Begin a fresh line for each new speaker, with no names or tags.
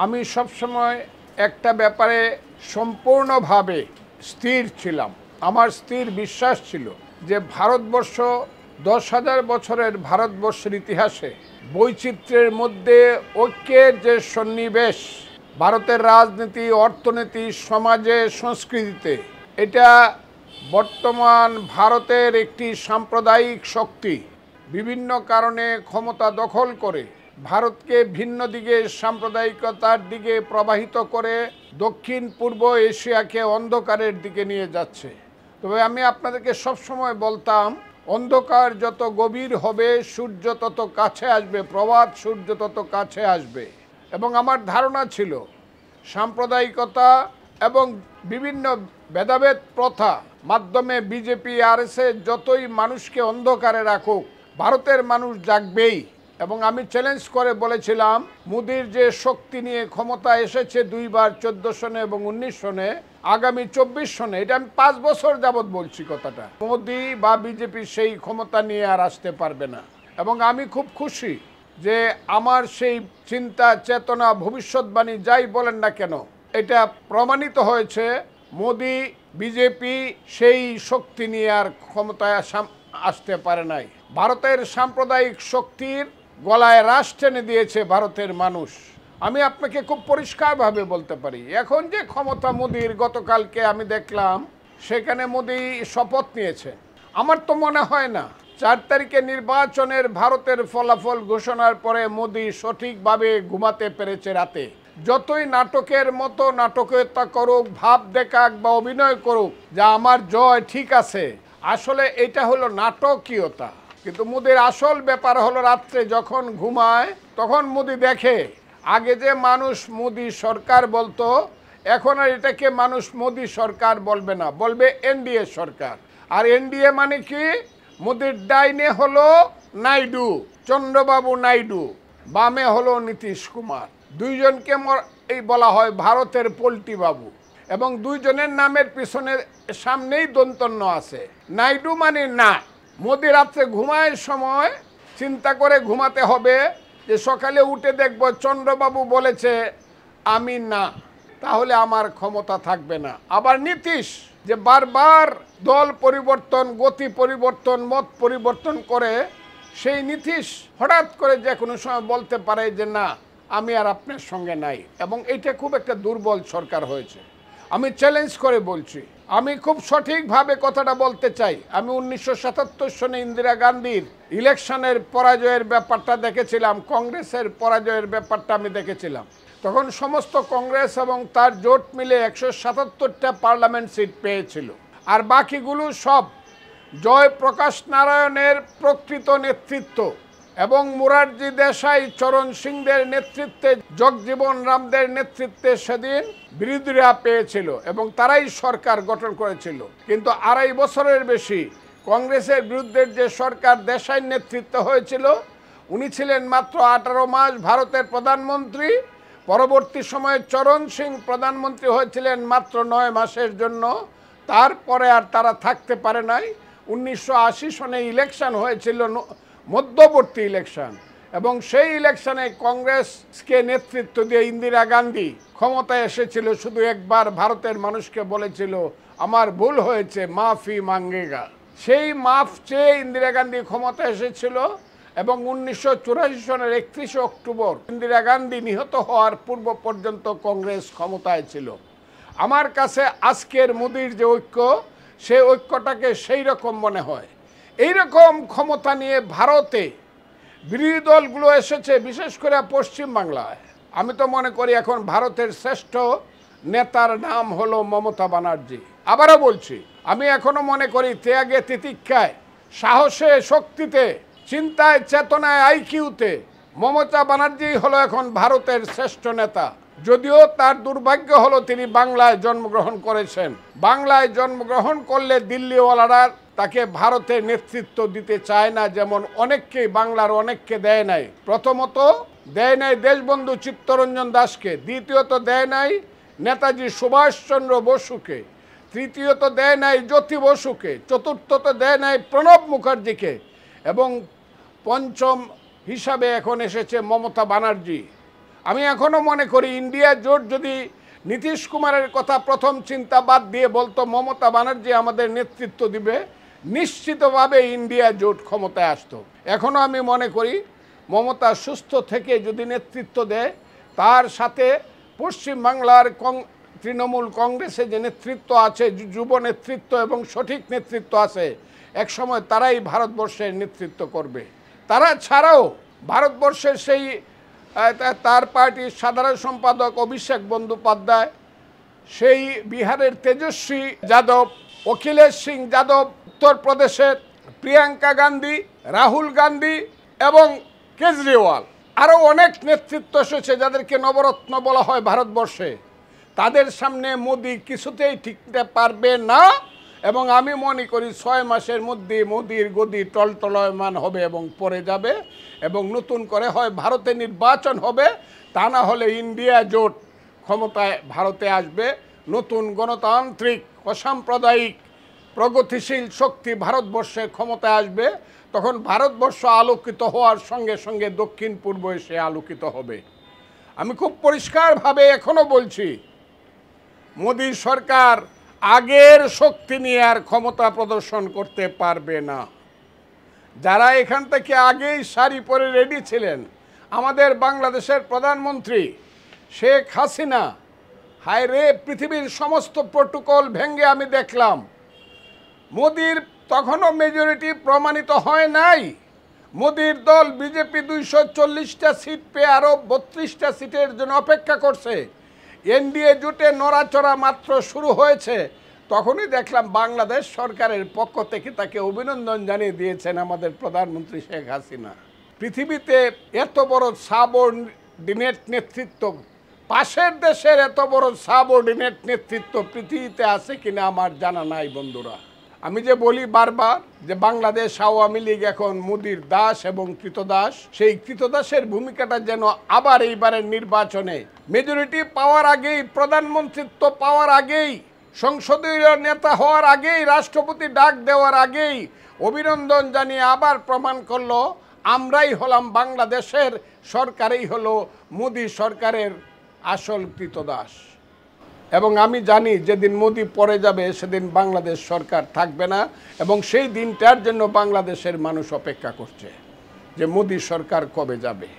আমি সবসময় একটা ব্যাপারে সম্পূর্ণভাবে স্থির ছিলাম। আমার স্থির বিশ্বাস ছিল যে ভারতবর্ষ 10,000 বছরের ভারতবর্ষের ইতিহাসে বৈচিত্র্যের মধ্যে ঐক্যের যে সন্নিবেশ, ভারতের রাজনীতি, অর্থনীতি, সমাজে, সংস্কৃতিতে, এটা বর্তমান ভারতের একটি সাম্প্রদায়িক শক্তি বিভিন্ন কারণে ক্ষমতা দখল করে ভারতকে ভিন্ন দিকে সাম্প্রদায়িকতার দিকে প্রবাহিত করে দক্ষিণ পূর্ব এশিয়াকে অন্ধকারের দিকে নিয়ে যাচ্ছে। তবে আমি আপনাদেরকে সবসময় বলতাম, অন্ধকার যত গভীর হবে সূর্য তত কাছে আসবে, প্রভাত সূর্য তত কাছে আসবে। এবং আমার ধারণা ছিল সাম্প্রদায়িকতা এবং বিভিন্ন ভেদাভেদ প্রথা মাধ্যমে বিজেপি আরএসএস যতই মানুষকে অন্ধকারে রাখুক, ভারতের মানুষ জাগবেই। এবং আমি চ্যালেঞ্জ করে বলেছিলাম, মোদির যে শক্তি নিয়ে ক্ষমতা এসেছে দুইবার 14 সনে এবং 19 সনে, আগামী 24 সনে, এটা আমি 5 বছর যাবৎ বলছি কথাটা, মোদি বা বিজেপি সেই ক্ষমতা নিয়ে আর আসতে পারবে না। এবং আমি খুব খুশি যে আমার সেই চিন্তা চেতনা ভবিষ্যৎবাণী যাই বলেন না কেন, এটা প্রমাণিত হয়েছে। মোদি বিজেপি সেই শক্তি নিয়ে আর ক্ষমতায় আসতে পারে নাই। ভারতের সাম্প্রদায়িক শক্তির গলায় রাশ টেনে দিয়েছে ভারতের মানুষ। আমি আপনাকে খুব পরিষ্কারভাবে বলতে পারি, এখন যে ক্ষমতা মোদির, গতকালকে আমি দেখলাম সেখানে মোদি শপথ নিয়েছে। আমার তো মনে হয় না 4 তারিখে নির্বাচনের ভারতের ফলাফল ঘোষণার পরে মোদি সঠিকভাবে ঘুমাতে পেরেছে রাতে। যতই নাটকের মতো নাটকীয়তা করুক, ভাব দেখাক বা অভিনয় করুক যা আমার জয় ঠিক আছে, আসলে এটা হলো নাটকীয়তা। কিন্তু মোদির আসল ব্যাপার হলো রাত্রে যখন ঘুমায় তখন মোদি দেখে, আগে যে মানুষ মোদি সরকার বলতো, এখন আর এটাকে মানুষ মোদি সরকার বলবে না, বলবে এনডিএ সরকার। আর এনডিএ মানে কি? মোদির ডাইনে হলো নাইডু, চন্দ্রবাবু নাইডু, বামে হলো নীতিশ কুমার। দুইজনকে এই বলা হয় ভারতের পল্টি বাবু। এবং দুইজনের নামের পিছনে সামনেই দন্তন্য আছে। নাইডু মানে না। মোদি রাত্রে ঘুমায় সময় চিন্তা করে ঘুমাতে হবে যে সকালে উঠে দেখব চন্দ্রবাবু বলেছে আমি না, তাহলে আমার ক্ষমতা থাকবে না। আবার নীতিশ যে বারবার দল পরিবর্তন, গতি পরিবর্তন, মত পরিবর্তন করে, সেই নীতিশ হঠাৎ করে যে কোনো সময় বলতে পারে যে না, আমি আর আপনার সঙ্গে নাই। এবং এটা খুব একটা দুর্বল সরকার হয়েছে। আমি চ্যালেঞ্জ করে বলছি, আমি খুব সঠিকভাবে কথাটা বলতে চাই। আমি 1977 সনে ইন্দিরা গান্ধীর ইলেকশনের পরাজয়ের ব্যাপারটা দেখেছিলাম, কংগ্রেসের পরাজয়ের ব্যাপারটা আমি দেখেছিলাম। তখন সমস্ত কংগ্রেস এবং তার জোট মিলে 177টা পার্লামেন্ট সিট পেয়েছিল। আর বাকিগুলো সব জয়প্রকাশ নারায়ণের প্রকৃত নেতৃত্ব এবং মোরারজি দেশাই, চরণ সিংদের নেতৃত্বে, জগজীবন রামদের নেতৃত্বে সেদিন বিরোধীরা পেয়েছিল এবং তারাই সরকার গঠন করেছিল। কিন্তু 2.5 বছরের বেশি কংগ্রেসের বিরুদ্ধে যে সরকার দেশাইর নেতৃত্ব হয়েছিল, উনি ছিলেন মাত্র 18 মাস ভারতের প্রধানমন্ত্রী। পরবর্তী সময়ে চরণ সিং প্রধানমন্ত্রী হয়েছিলেন মাত্র 9 মাসের জন্য। তারপরে আর তারা থাকতে পারে নাই। 1980 সনে ইলেকশন হয়েছিল, মধ্যবর্তী ইলেকশন, এবং সেই ইলেকশনে কংগ্রেসকে নেতৃত্ব দিয়ে ইন্দিরা গান্ধী ক্ষমতায় এসেছিল। শুধু একবার ভারতের মানুষকে বলেছিল আমার ভুল হয়েছে, মাফি মাঙ্গেগা। সেই মাফ চেয়ে ইন্দিরা গান্ধী ক্ষমতায় এসেছিল। এবং 1984 সনের 31 অক্টোবর ইন্দিরা গান্ধী নিহত হওয়ার পূর্ব পর্যন্ত কংগ্রেস ক্ষমতায় ছিল। আমার কাছে আজকের মোদির যে ঐক্য, সেই ঐক্যটাকে সেই রকম মনে হয়। এইরকম ক্ষমতা নিয়ে ভারতে বিরোধী দলগুলো এসেছে, বিশেষ করে পশ্চিম বাংলায়। আমি তো মনে করি এখন ভারতের শ্রেষ্ঠ নেতার নাম হলো মমতা ব্যানার্জি। আবারও বলছি, আমি এখনো মনে করি ত্যাগে, তিতিক্ষায়, সাহসে, শক্তিতে, চিন্তায়, চেতনায়, আইকিউতে মমতা ব্যানার্জি হলো এখন ভারতের শ্রেষ্ঠ নেতা। যদিও তার দুর্ভাগ্য হলো তিনি বাংলায় জন্মগ্রহণ করেছেন। বাংলায় জন্মগ্রহণ করলে দিল্লিওয়ালারা তাকে ভারতের নেতৃত্ব দিতে চায় না, যেমন অনেককে, বাংলার অনেককে দেয় নাই। প্রথমত দেয় নাই দেশবন্ধু চিত্তরঞ্জন দাসকে, দ্বিতীয়ত দেয় নাই নেতাজি সুভাষচন্দ্র বসুকে, তৃতীয়ত দেয় নাই জ্যোতি বসুকে, চতুর্থত দেয় নাই প্রণব মুখার্জিকে, এবং পঞ্চম হিসাবে এখন এসেছে মমতা ব্যানার্জি। আমি এখনো মনে করি ইন্ডিয়া জোট যদি নীতিশ কুমারের কথা প্রথম চিন্তা বাদ দিয়ে বলতো মমতা ব্যানার্জি আমাদের নেতৃত্ব দিবে, নিশ্চিতভাবে ইন্ডিয়া জোট ক্ষমতায় আসতো। এখনো আমি মনে করি মমতা সুস্থ থেকে যদি নেতৃত্ব দেয়, তার সাথে পশ্চিমবাংলার তৃণমূল কংগ্রেসে যে নেতৃত্ব আছে, যুব নেতৃত্ব এবং সঠিক নেতৃত্ব আছে, একসময় তারাই ভারতবর্ষের নেতৃত্ব করবে। তারা ছাড়াও ভারতবর্ষের সেই তার পার্টির সাধারণ সম্পাদক অভিষেক বন্দ্যোপাধ্যায়, সেই বিহারের তেজস্বী যাদব, অখিলেশ সিং যাদব, উত্তরপ্রদেশের প্রিয়াঙ্কা গান্ধী, রাহুল গান্ধী এবং কেজরিওয়াল, আরও অনেক নেতৃত্ব এসেছে যাদেরকে নবরত্ন বলা হয় ভারতবর্ষে। তাদের সামনে মোদি কিছুতেই টিকতে পারবে না এবং আমি মনে করি 6 মাসের মধ্যে মোদির গদি টলটলয়মান হবে এবং পড়ে যাবে এবং নতুন করে হয় ভারতে নির্বাচন হবে, তা না হলে ইন্ডিয়া জোট ক্ষমতায় ভারতে আসবে। নতুন গণতান্ত্রিক অসাম্প্রদায়িক প্রগতিশীল শক্তি ভারতবর্ষে ক্ষমতায় আসবে। তখন ভারতবর্ষ আলোকিত হওয়ার সঙ্গে সঙ্গে দক্ষিণ পূর্ব এশিয়া আলোকিত হবে। আমি খুব পরিষ্কারভাবে এখনো বলছি, মোদী সরকার আগের শক্তি নিয়ে আর ক্ষমতা প্রদর্শন করতে পারবে না। যারা এখান থেকে আগেই শাড়ি পরে রেডি ছিলেন, আমাদের বাংলাদেশের প্রধানমন্ত্রী শেখ হাসিনা, হায় রে, পৃথিবীর সমস্ত প্রোটোকল ভেঙে আমি দেখলাম মোদির তখনও মেজরিটি প্রমাণিত হয় নাই। মোদির দল বিজেপি 240টা সিট পেয়ে আরও 32টা সিটের জন্য অপেক্ষা করছে। এনডিএ জোটে নড়াচড়া মাত্র শুরু হয়েছে, তখনই দেখলাম বাংলাদেশ সরকারের পক্ষ থেকে তাকে অভিনন্দন জানিয়ে দিয়েছেন আমাদের প্রধানমন্ত্রী শেখ হাসিনা। পৃথিবীতে এত বড় সাবঅর্ডিনেট নেতৃত্ব, পাশের দেশের এত বড় সাবঅর্ডিনেট নেতৃত্ব পৃথিবীতে আছে কিনা আমার জানা নাই বন্ধুরা। আমি যে বলি বারবার যে বাংলাদেশ আওয়ামী লীগ এখন মোদির দাস এবং কৃতদাস, সেই কৃতদাসের ভূমিকাটা যেন আবার এইবারের নির্বাচনে মেজরিটি পাওয়ার আগেই, প্রধানমন্ত্রিত্ব পাওয়ার আগেই, সংসদীয় নেতা হওয়ার আগেই, রাষ্ট্রপতি ডাক দেওয়ার আগেই অভিনন্দন জানিয়ে আবার প্রমাণ করলো আমরাই হলাম বাংলাদেশের সরকারই হলো মোদি সরকারের আসল কৃতদাস। এবং আমি জানি যেদিন মোদি পড়ে যাবে সেদিন বাংলাদেশ সরকার থাকবে না এবং সেই দিনটার জন্য বাংলাদেশের মানুষ অপেক্ষা করছে যে মোদি সরকার কবে যাবে।